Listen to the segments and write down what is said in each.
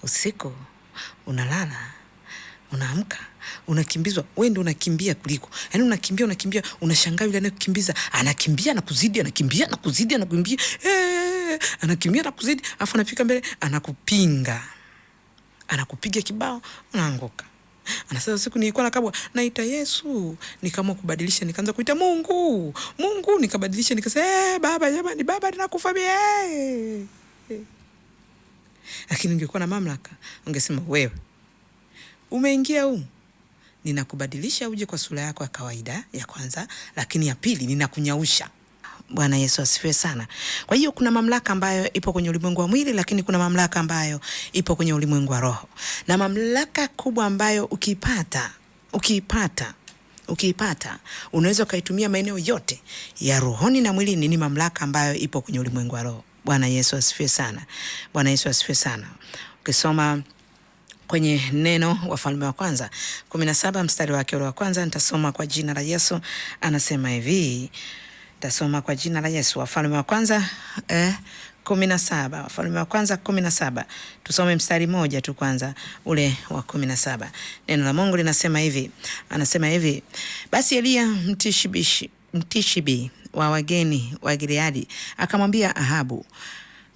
Usiku unalala, unaamka, unakimbizwa, wewe ndio unakimbia kuliko. Yaani unakimbia, unashangaa yule anayekukimbiza, anakimbia na kuzidi, anakimbia na kuzidi, anakimbia. Anakimbia na kuzidi, afu anafika mbele, anakupinga. Anakupiga kibao, unaanguka. Anasema siku nilikuwa nakabwa, naita Yesu, nikaamua kubadilisha, nikaanza kuita Mungu, nikabadilisha, nikasema baba, jamani baba, ninakufa mimi. Lakini ungekuwa na mamlaka, ungesema wewe umeingia humu, ninakubadilisha uje kwa sura yako ya kawaida ya kwanza, lakini ya pili ninakunyausha. Bwana Yesu asifiwe sana. Kwa hiyo kuna mamlaka ambayo ipo kwenye ulimwengu wa mwili, lakini kuna mamlaka ambayo ipo kwenye ulimwengu wa roho. Na mamlaka kubwa ambayo ukiipata unaweza kaitumia maeneo yote ya rohoni na mwilini, ni mamlaka ambayo ipo kwenye ulimwengu wa roho. Bwana Yesu asifiwe sana. Bwana Yesu asifiwe sana. Ukisoma kwenye neno Wafalme wa Kwanza 17 mstari wake wa kwanza, nitasoma kwa jina la Yesu. Anasema hivi, nitasoma kwa jina la Yesu. Wafalme wa Kwanza 17. Wafalme wa Kwanza 17. Tusome mstari moja tu kwanza, ule wa 17. Neno la Mungu linasema hivi. Anasema hivi, basi Elia Mtishibi wa wageni wa Gileadi akamwambia Ahabu,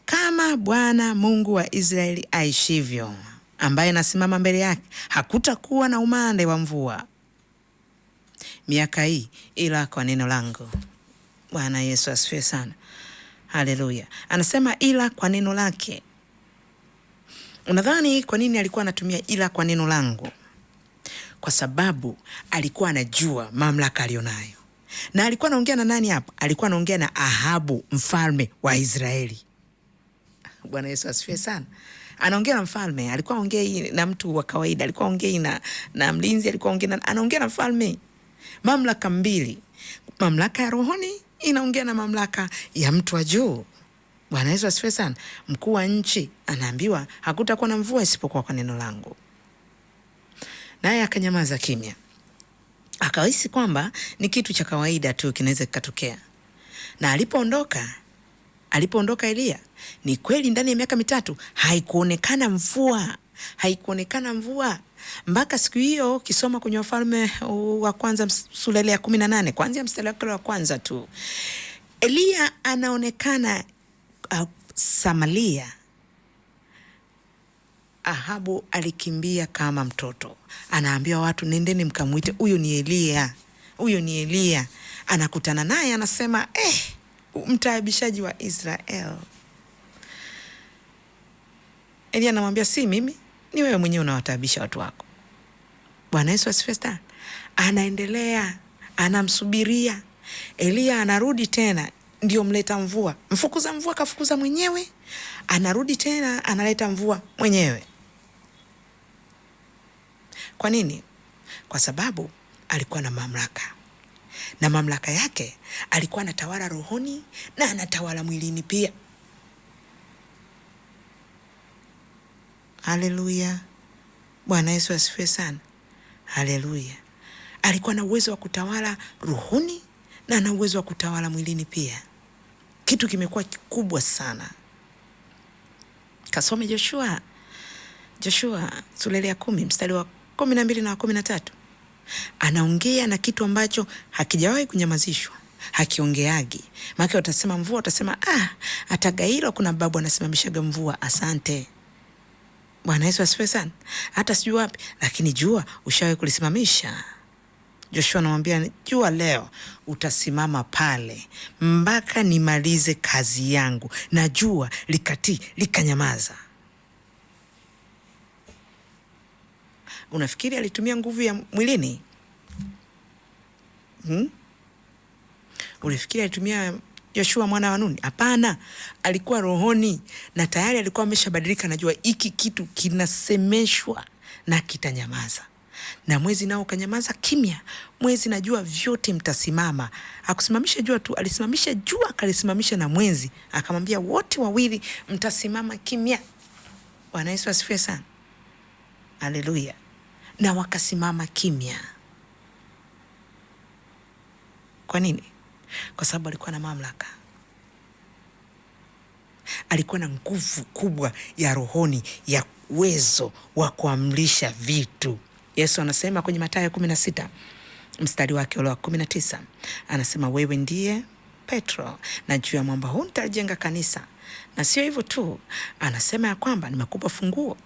kama Bwana Mungu wa Israeli aishivyo, ambaye nasimama mbele yake, hakutakuwa na umande wa mvua miaka hii ila kwa neno langu. Bwana Yesu asifiwe sana. Haleluya. Anasema ila kwa neno lake. Unadhani kwa nini alikuwa anatumia ila kwa neno langu? Kwa sababu alikuwa anajua mamlaka alionayo. Na alikuwa anaongea na nani hapa? Alikuwa anaongea na Ahabu, mfalme wa Israeli. Bwana Yesu asifiwe sana. Anaongea na mfalme, alikuwa anaongea na mtu wa kawaida, alikuwa anaongea na mlinzi, alikuwa anaongea na mfalme. Mamlaka mbili. Mamlaka ya rohoni inaongea na mamlaka ya mtu wa juu. Bwana Yesu asifiwe sana. Mkuu wa nchi anaambiwa hakutakuwa na mvua isipokuwa kwa neno langu. Naye akanyamaza kimya. Akahisi kwamba ni kitu cha kawaida tu kinaweza kikatokea. Na alipoondoka Elia, ni kweli ndani ya miaka 3 haikuonekana mvua. Mpaka siku hiyo kisoma kwenye Wafalme wa Kwanza sura ya 18, kuanzia mstari wa kwanza tu. Elia anaonekana Samaria. Ahabu alikimbia kama mtoto. Anaambia watu, nendeni mkamuite, huyo ni Elia. Anakutana naye, anasema mtaabishaji wa Israel. Elia anamwambia, si mimi, ni wewe mwenyewe unawataabisha watu wako. Bwana Yesu asifiwe sana. Anaendelea, anamsubiria. Elia anarudi tena, ndio mleta mvua. Mfukuza mvua kafukuza mwenyewe. Anarudi tena, analeta mvua mwenyewe. Kwa nini? Kwa sababu alikuwa na mamlaka. Na mamlaka yake alikuwa anatawala rohoni na anatawala mwilini pia. Haleluya. Bwana Yesu asifiwe sana. Haleluya. Alikuwa na uwezo wa kutawala rohoni na ana uwezo wa kutawala mwilini pia. Kitu kimekuwa kikubwa sana. Kasome Joshua sura ya 10 mstari wa 12 na 13. Anaongea na kitu ambacho hakijawahi kunyamazishwa. Hakiongeagi. Maana utasema mvua, utasema atagailo kuna babu anasimamishaga mvua. Asante. Bwana Yesu asifiwe sana. Hata sijui wapi, lakini jua ushawahi kulisimamisha. Joshua anamwambia, jua leo utasimama pale mpaka nimalize kazi yangu. Na jua likanyamaza. Unafikiri alitumia nguvu ya mwilini? Unafikiri alitumia Joshua mwana wa Nuni? Hapana, alikuwa rohoni na tayari alikuwa ameshabadilika. Najua hiki kitu kinasemeshwa na kitanyamaza. Na mwezi nao kanyamaza kimya. Mwezi na jua vyote mtasimama. Hakusimamisha jua tu, alisimamisha jua, akalisimamisha na mwezi. Akamwambia wote wawili mtasimama kimya. Bwana Yesu asifiwe sana. Haleluya. Na wakasimama kimya. Kwa nini? Kwa sababu alikuwa na mamlaka. Alikuwa na nguvu kubwa ya rohoni uwezo wa kuamrisha vitu. Yesu anasema kwenye Mathayo 16 mstari wake ule wa 19, anasema wewe ndiye Petro, na juu ya mwamba huu nitajenga kanisa. Na sio hivyo tu, anasema ya kwamba nimekupa funguo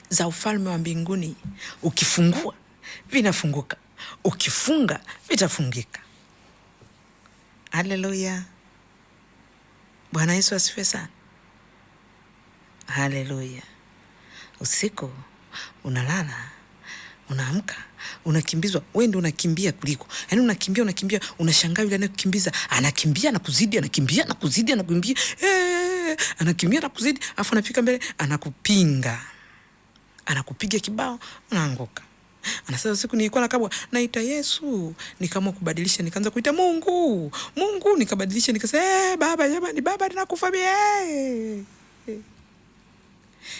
za ufalme wa mbinguni. Ukifungua vinafunguka, ukifunga vitafungika. Haleluya. Bwana Yesu asifiwe sana. Haleluya. Usiku unalala, unaamka, unakimbizwa, wewe ndio unakimbia kuliko. Yaani unakimbia, unashangaa yule anayekukimbiza, anakimbia na kuzidi, anakimbia na kuzidi, anakimbia na kuzidi, afu anafika mbele, anakupinga. Anakupiga kibao, unaanguka. Anasema usiku nilikuwa nakabwa, naita Yesu, nikaamua kubadilisha, nikaanza kuita Mungu, nikabadilisha, nikasema baba, jamani baba, ninakufa mie.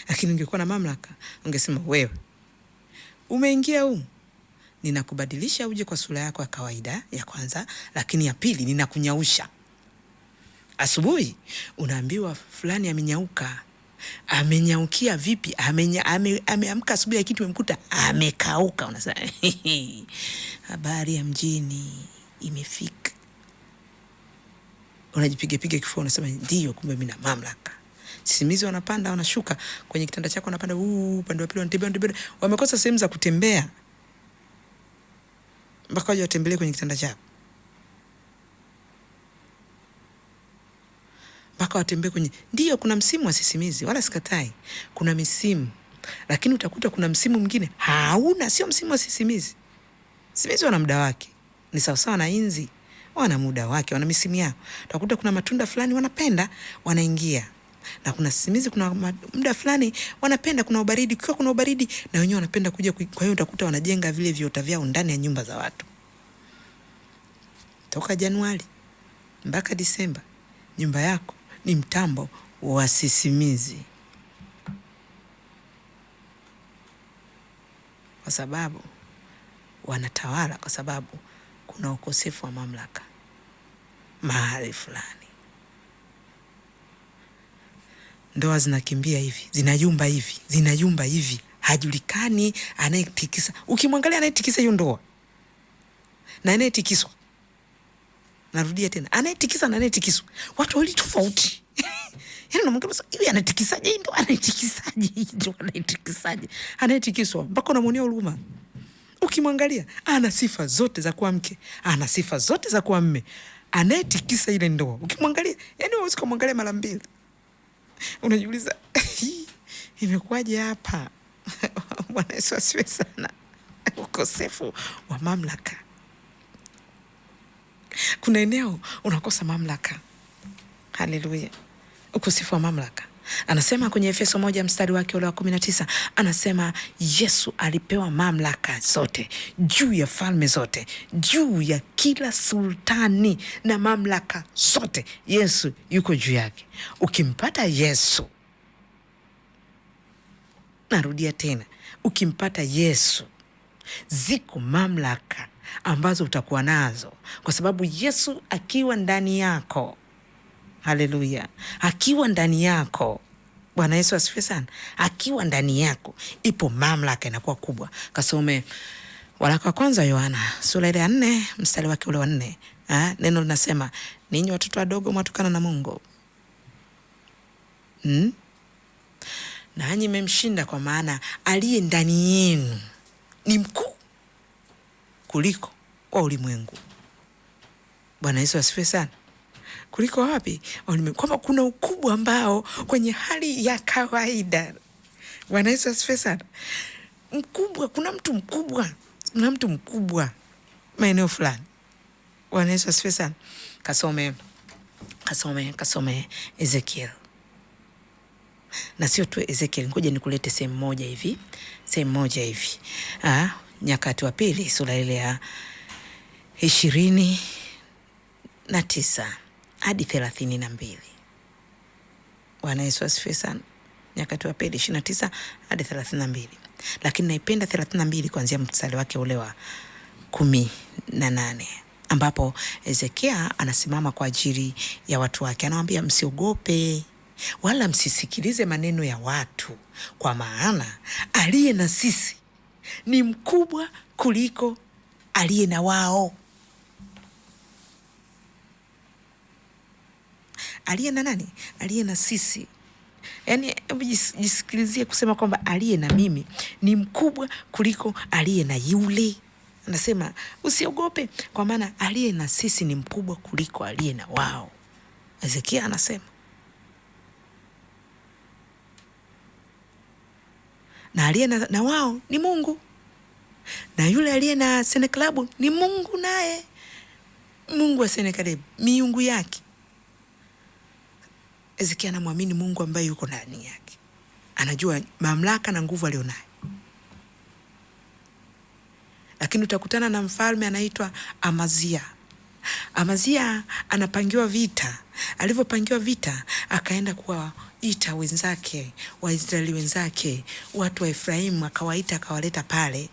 Lakini ungekuwa na mamlaka, ungesema wewe umeingia huko, ninakubadilisha uje kwa sura yako ya kawaida ya kwanza, lakini ya pili ninakunyausha. Asubuhi unaambiwa fulani amenyauka. Amenyaukia vipi? Ameamka asubuhi ya kitu umemkuta amekauka. Unasema habari ya mjini imefika. Unajipiga kifua, unasema ndio, kumbe mimi na mamlaka. Sisimizi wanapanda wanashuka kwenye kitanda chako, wanapanda upande wa pili, wanatembea, wamekosa sehemu za kutembea mpaka waje watembelee kwenye kitanda chako, mpaka watembee kwenye. Ndio kuna msimu wa sisimizi, wala sikatai, kuna misimu, lakini utakuta kuna msimu mwingine hauna, sio msimu wa sisimizi. Sisimizi wana muda wake, ni sawasawa na inzi, wana muda wake, wana misimu yao. Utakuta kuna matunda fulani wanapenda, wanaingia, na kuna sisimizi kuna muda fulani wanapenda, kuna ubaridi, kwa kuna ubaridi na wenyewe wanapenda kuja. Kwa hiyo utakuta wanajenga vile viota vyao ndani ya nyumba za watu. Toka Januari mpaka Disemba, nyumba yako ni mtambo wa sisimizi, kwa sababu wanatawala, kwa sababu kuna ukosefu wa mamlaka mahali fulani. Ndoa zinakimbia hivi, zinayumba hivi, hajulikani anayetikisa. Ukimwangalia anayetikisa hiyo ndoa na anayetikiswa, narudia tena, anayetikisa na anayetikiswa, watu wawili tofauti. Yaani unamwangalia sasa, hivi anatikisaje hii ndoa, anatikisaje, anayetikiswa mpaka unamuonea huruma. Ukimwangalia ana sifa zote za kuwa mke, ana sifa zote za kuwa mme. Anayetikisa ile ndoa, ukimwangalia, yaani wewe usikomwangalia mara mbili, unajiuliza imekuwaje hapa? Bwana Yesu asifiwe sana. Ukosefu wa mamlaka. Kuna eneo unakosa mamlaka. Haleluya. Ukosefu wa mamlaka. Anasema kwenye Efeso 1 mstari wake ule wa 19, anasema Yesu alipewa mamlaka zote, juu ya falme zote, juu ya kila sultani na mamlaka zote. Yesu yuko juu yake. Ukimpata Yesu, narudia tena, ukimpata Yesu, ziko mamlaka ambazo utakuwa nazo, kwa sababu Yesu akiwa ndani yako. Haleluya. Akiwa ndani yako, Bwana Yesu asifiwe sana, akiwa ndani yako, ipo mamlaka inakuwa kubwa. Kasome waraka wa kwanza Yohana sura ile ya 4 mstari wake ule wa 4. Neno linasema, ninyi watoto wadogo mwatukana na Mungu, nanyi mmemshinda, kwa maana aliye ndani yenu ni mkuu kuliko wa ulimwengu. Bwana Yesu asifiwe sana. Kuliko wapi? Kwamba kuna ukubwa ambao kwenye hali ya kawaida. Bwana Yesu asifiwe sana. Mkubwa, kuna mtu mkubwa maeneo fulani. Bwana Yesu asifiwe sana. Kasome Ezekiel. Na sio tu Ezekiel, ngoja nikulete sehemu moja hivi. Nyakati wa pili sura ile ya 29 hadi 32. Bwana Yesu asifiwe sana. Nyakati wa pili 29 hadi 32. Lakini naipenda 32 kuanzia mstari wake ule wa 18, ambapo Ezekia anasimama kwa ajili ya watu wake. Anawaambia msiogope, wala msisikilize maneno ya watu, kwa maana aliye na sisi ni mkubwa kuliko aliye na wao. Aliye na nani? Aliye na sisi. Yaani jisikilizie kusema kwamba aliye na mimi ni mkubwa kuliko aliye na yule. Anasema usiogope, kwa maana aliye na sisi ni mkubwa kuliko aliye na wao. Hezekia anasema. Na aliye na wao ni Mungu. Na yule aliye na Senakeribu ni Mungu naye. Mungu wa Senakeribu, miungu yake. Hezekia anamwamini Mungu ambaye yuko ndani yake. Anajua mamlaka na nguvu alionayo. Lakini utakutana na mfalme anaitwa Amazia. Amazia anapangiwa vita. Alivyopangiwa vita, akaenda kuwaita wenzake, Waisraeli wenzake, watu wa Efraimu, akawaita akawaleta pale.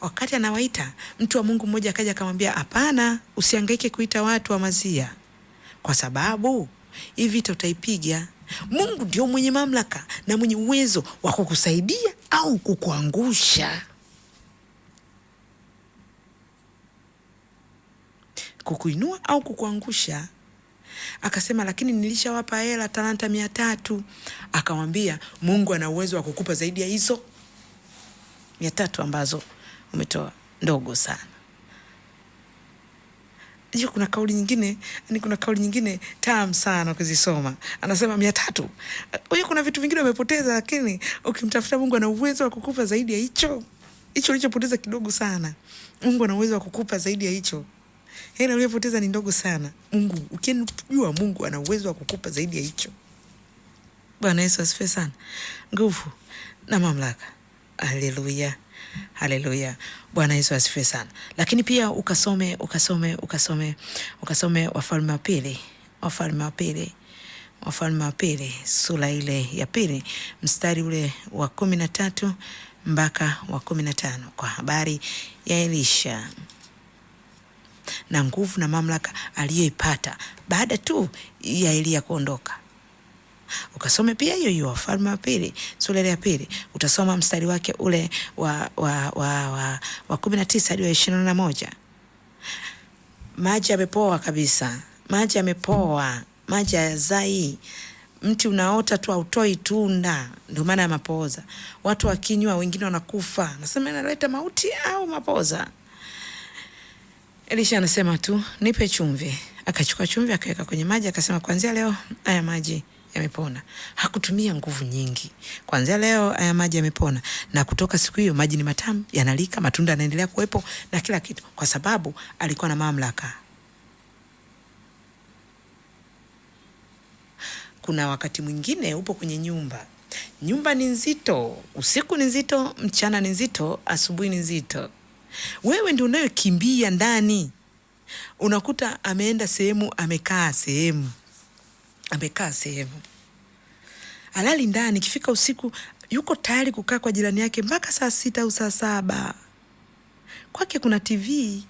Wakati anawaita, mtu wa Mungu mmoja akaja akamwambia, hapana, usihangaike kuita watu wa Amazia, kwa sababu hii vita utaipiga. Mungu ndio mwenye mamlaka na mwenye uwezo wa kukusaidia au kukuangusha. Kukuinua au kukuangusha. Akasema, lakini nilishawapa hela talanta 300. Akamwambia, Mungu ana uwezo wa kukupa zaidi ya hizo 300 ambazo umetoa, ndogo sana. Hiyo kuna kauli nyingine tamu sana kuzisoma. Anasema 300. Huyo kuna vitu vingine umepoteza, lakini ukimtafuta Mungu ana uwezo wa kukupa zaidi ya hicho. Hicho ulichopoteza kidogo sana. Mungu ana uwezo wa kukupa zaidi ya hicho. Hela uliyopoteza ni ndogo sana. Mungu, ukijua Mungu ana uwezo wa kukupa zaidi ya hicho. Bwana Yesu asifiwe sana. Nguvu na mamlaka. Haleluya. Haleluya. Bwana Yesu asifiwe sana. Lakini pia ukasome Wafalme wa Pili sura ile ya 2 mstari ule wa 13 mpaka wa 15 kwa habari ya Elisha na nguvu na mamlaka aliyoipata baada tu ya Elia kuondoka. Ukasome pia hiyo Wafalme wa Pili sura ya 2, utasoma mstari wake ule wa 19 hadi wa 21. Maji yamepoa kabisa. Maji yamepoa. Maji hayazai. Mti unaota tu hautoi tunda, ndio maana ya mapooza. Watu wakinywa wengine wanakufa. Nasema inaleta mauti au mapooza. Elisha anasema tu, nipe chumvi. Akachukua chumvi akaweka kwenye maji, akasema kuanzia leo haya maji yamepona. Hakutumia nguvu nyingi. Kuanzia leo haya maji yamepona. Na kutoka siku hiyo maji ni matamu, yanalika, matunda yanaendelea kuwepo na kila kitu, kwa sababu alikuwa na mamlaka. Kuna wakati mwingine upo kwenye nyumba. Nyumba ni nzito, usiku ni nzito, mchana ni nzito, asubuhi ni nzito. Wewe ndio unayokimbia ndani. Unakuta ameenda sehemu, amekaa sehemu. Halali ndani, ikifika usiku yuko tayari kukaa kwa jirani yake mpaka saa 6 au saa 7. Kwake kuna TV,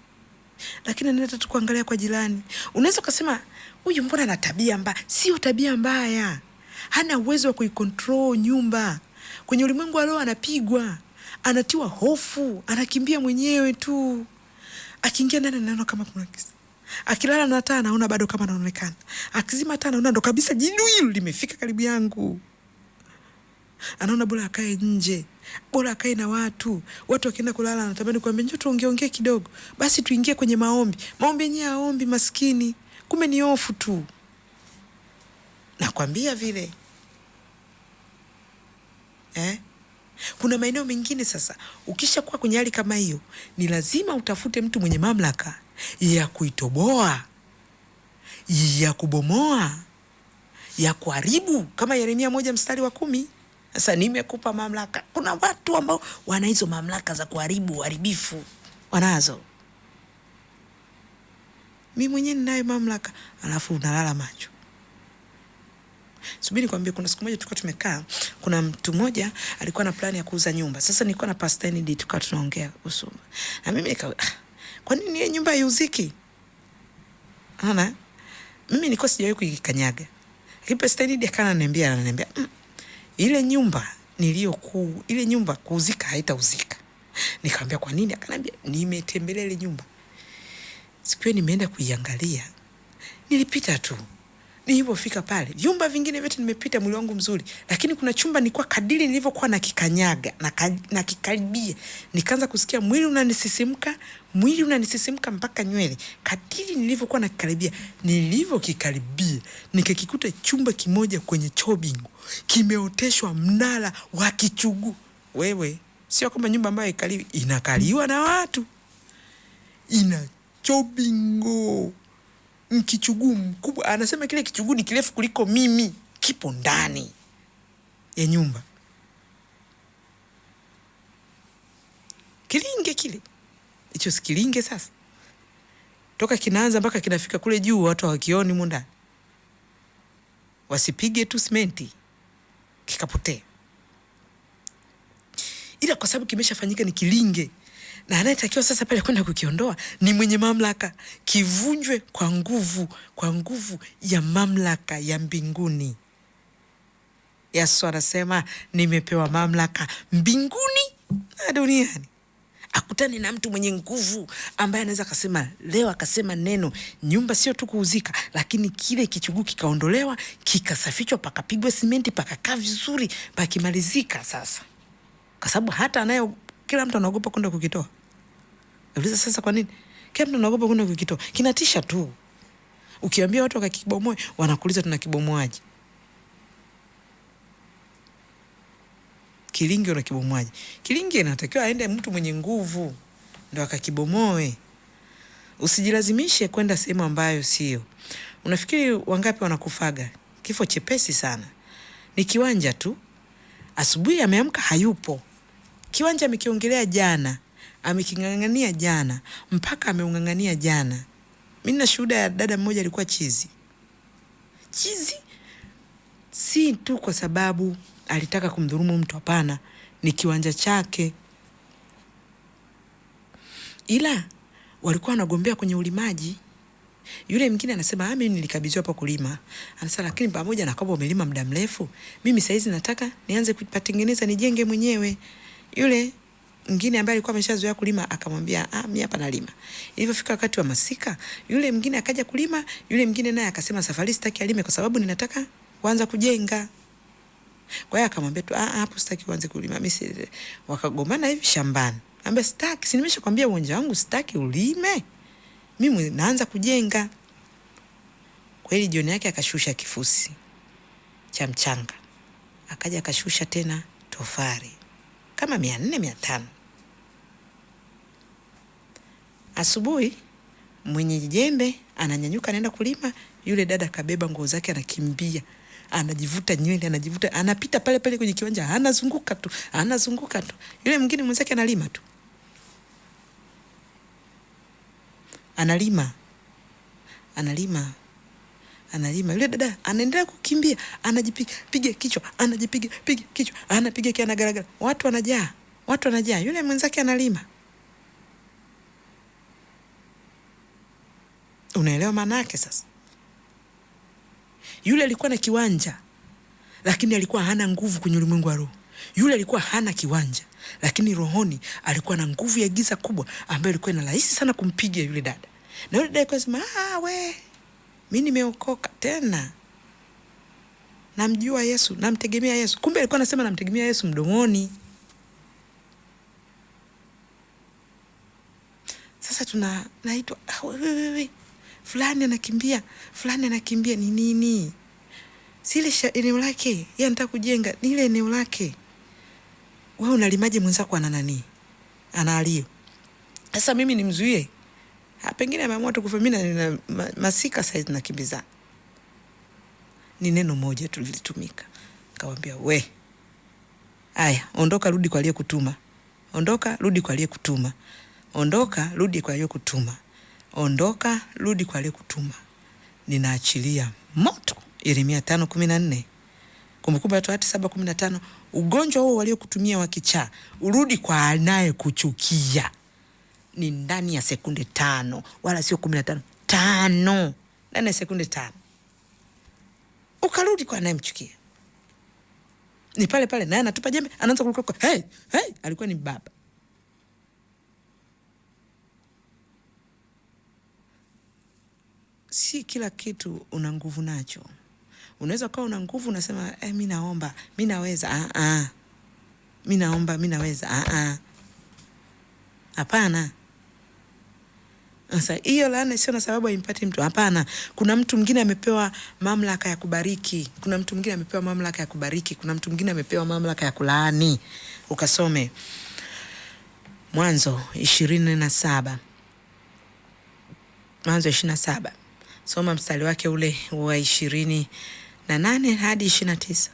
lakini anaenda tu kuangalia kwa jirani. Unaweza kusema huyu mbona ana tabia mbaya? Sio tabia mbaya. Hana uwezo wa kuikontrol nyumba. Kwenye ulimwengu wa roho anapigwa, anatiwa hofu, anakimbia mwenyewe tu. Akiingia ndani anaona kama kuna kisa. Akilala na taa anaona bado kama anaonekana. Akizima taa anaona ndo kabisa jinu hilo limefika karibu yangu. Anaona bora akae nje, bora akae na watu. Watu wakienda kulala anatamani kuambia njoo tuongee kidogo. Basi tuingie kwenye maombi. Maombi yenyewe aombi maskini. Kumbe ni hofu tu. Nakwambia vile. Kuna maeneo mengine sasa, ukisha kuwa kwenye hali kama hiyo, ni lazima utafute mtu mwenye mamlaka ya kuitoboa, ya kubomoa, ya kuharibu, kama Yeremia 1 mstari wa 10. Sasa nimekupa mamlaka. Kuna watu ambao wana hizo mamlaka za kuharibu, uharibifu. Wanazo. Mimi mwenyewe ninayo mamlaka, alafu unalala macho. Subiri nikwambie, kuna siku moja tulikuwa tumekaa, kuna mtu mmoja alikuwa na plani ya kuuza nyumba. Sasa nilikuwa na Pastor Nidi tukawa tunaongea kuhusu. Na mimi kwa nini hiyo nyumba haiuziki? Mimi nilikuwa sijawahi kuikanyaga. Kipa Stanley ananiambia ile nyumba kuuzika haitauzika. Nikamwambia kwa nini? Akanambia nimetembelea ile nyumba. Siku nimeenda kuiangalia. Nilipita tu. Nilipofika pale, vyumba vingine vyote nimepita, mwili wangu mzuri, lakini kuna chumba nilikuwa kadiri nilivyokuwa nakikanyaga na kikaribia, nikaanza kusikia mwili unanisisimka mpaka nywele. Kadiri nilivyokuwa nakikaribia, nilivyokikaribia, nikakikuta chumba kimoja kwenye chobingo kimeoteshwa mnara wa kichuguu. Wewe, sio kama nyumba ambayo inakaliwa na watu. Ina chobingo. Kichuguu mkubwa. Anasema kile kichuguu ni kirefu kuliko mimi. Kipo ndani ya nyumba. Kilinge kile. Hicho sikilinge sasa. Toka kinaanza mpaka kinafika kule juu, watu hawakioni munda. Wasipige tu simenti kikapotea. Ila kwa sababu kimeshafanyika ni kilinge, na anayetakiwa sasa pale kwenda kukiondoa ni mwenye mamlaka. Kivunjwe kwa nguvu ya mamlaka ya mbinguni. Yesu anasema nimepewa mamlaka mbinguni na duniani. Akutane na mtu mwenye nguvu ambaye anaweza akasema neno, nyumba sio tu kuuzika, lakini kile kichuguu kikaondolewa, kikasafishwa, pakapigwa simenti, pakakaa vizuri, pakimalizika sasa. Kwa sababu hata kila mtu anaogopa kwenda kukitoa. Uliza sasa kwa nini? Kila mtu anaogopa kwenda kukitoa. Kinatisha tu. Ukiambia watu wakakibomoe, wanakuuliza tunakibomoaje? Kilinge unakibomoaje? Kilinge inatakiwa aende mtu mwenye nguvu ndio akakibomoe. Usijilazimishe kwenda sehemu ambayo sio. Unafikiri wangapi wanakufaga? Kifo chepesi sana. Ni kiwanja tu. Asubuhi ameamka hayupo. Kiwanja amekiongelea jana, amekingangania jana, mpaka ameungangania jana. Mimi na shuhuda ya dada mmoja alikuwa chizi. Si tu kwa sababu alitaka kumdhulumu mtu, hapana, ni kiwanja chake. Ila walikuwa wanagombea kwenye ulimaji. Yule mwingine anasema mimi nilikabidhiwa hapa kulima. Anasema lakini pamoja na kwamba umelima muda mrefu, mimi saizi nataka nianze kupatengeneza nijenge mwenyewe. Yule mwingine ambaye alikuwa ameshazoea kulima akamwambia mimi hapa nalima. Ilipofika wakati wa masika, yule mwingine akaja kulima, yule mwingine naye akasema safari sitaki alime kwa sababu ninataka kuanza kujenga. Kwa hiyo akamwambia tu hapo sitaki kuanza kulima. Mimi wakagombana hivi shambani. Anambia sitaki, si nimeshakwambia uwanja wangu sitaki ulime. Mimi naanza kujenga. Kweli jioni yake akashusha kifusi cha mchanga. Akaja akashusha tena tofari kama 400-500. Asubuhi mwenye jembe ananyanyuka anaenda kulima, yule dada kabeba nguo zake anakimbia. Anajivuta nywele, anapita pale pale kwenye kiwanja, anazunguka tu. Yule mwingine mwenzake analima tu. Analima. Yule dada anaendelea kukimbia, anajipiga kichwa, anapiga kianagaragara. Watu wanajaa. Yule mwenzake analima. Unaelewa maana yake sasa? Yule alikuwa na kiwanja, lakini alikuwa hana nguvu kwenye ulimwengu wa roho. Yule alikuwa hana kiwanja, lakini rohoni alikuwa na nguvu ya giza kubwa ambayo ilikuwa ina rahisi sana kumpiga yule dada. Na yule dada akasema, mimi nimeokoka tena. Namjua Yesu, namtegemea Yesu. Kumbe alikuwa anasema namtegemea Yesu mdomoni. Sasa tunaitwa fulani anakimbia ni nini? Sile eneo lake, yeye anataka kujenga, ni ile eneo lake. Wewe unalimaje mwenzako ana nani? Analio. Sasa mimi nimzuie? Pengine ameamua tu kufa. Mimi na masika saizi nakimbiza. Ni neno moja tu lilitumika. Akamwambia haya, ondoka rudi kwa aliyekutuma. Ondoka rudi kwa aliyekutuma. Ninaachilia moto. Yeremia 5:14. Kumbukumbu la Torati 7:15. Ugonjwa huo waliokutumia wa kichaa urudi kwa anayekuchukia. Ni ndani ya sekunde 5, wala sio 15. 5. Ndani ya sekunde 5. ukarudi kwa anayemchukia. Ni pale pale naye anatupa jembe, anaanza kuruka, hey, alikuwa ni baba. Si kila kitu una nguvu nacho. Unaweza kuwa una nguvu unasema mimi naomba, mimi naweza. Mimi naomba, mimi naweza. Hapana. Sasa hiyo laana sio na sababu haimpati mtu. Hapana. Kuna mtu mwingine amepewa mamlaka ya kubariki. Kuna mtu mwingine amepewa mamlaka ya kubariki. Kuna mtu mwingine amepewa mamlaka ya kulaani. Ukasome Mwanzo 27. Mwanzo 27. Soma mstari wake ule wa 28 hadi 29.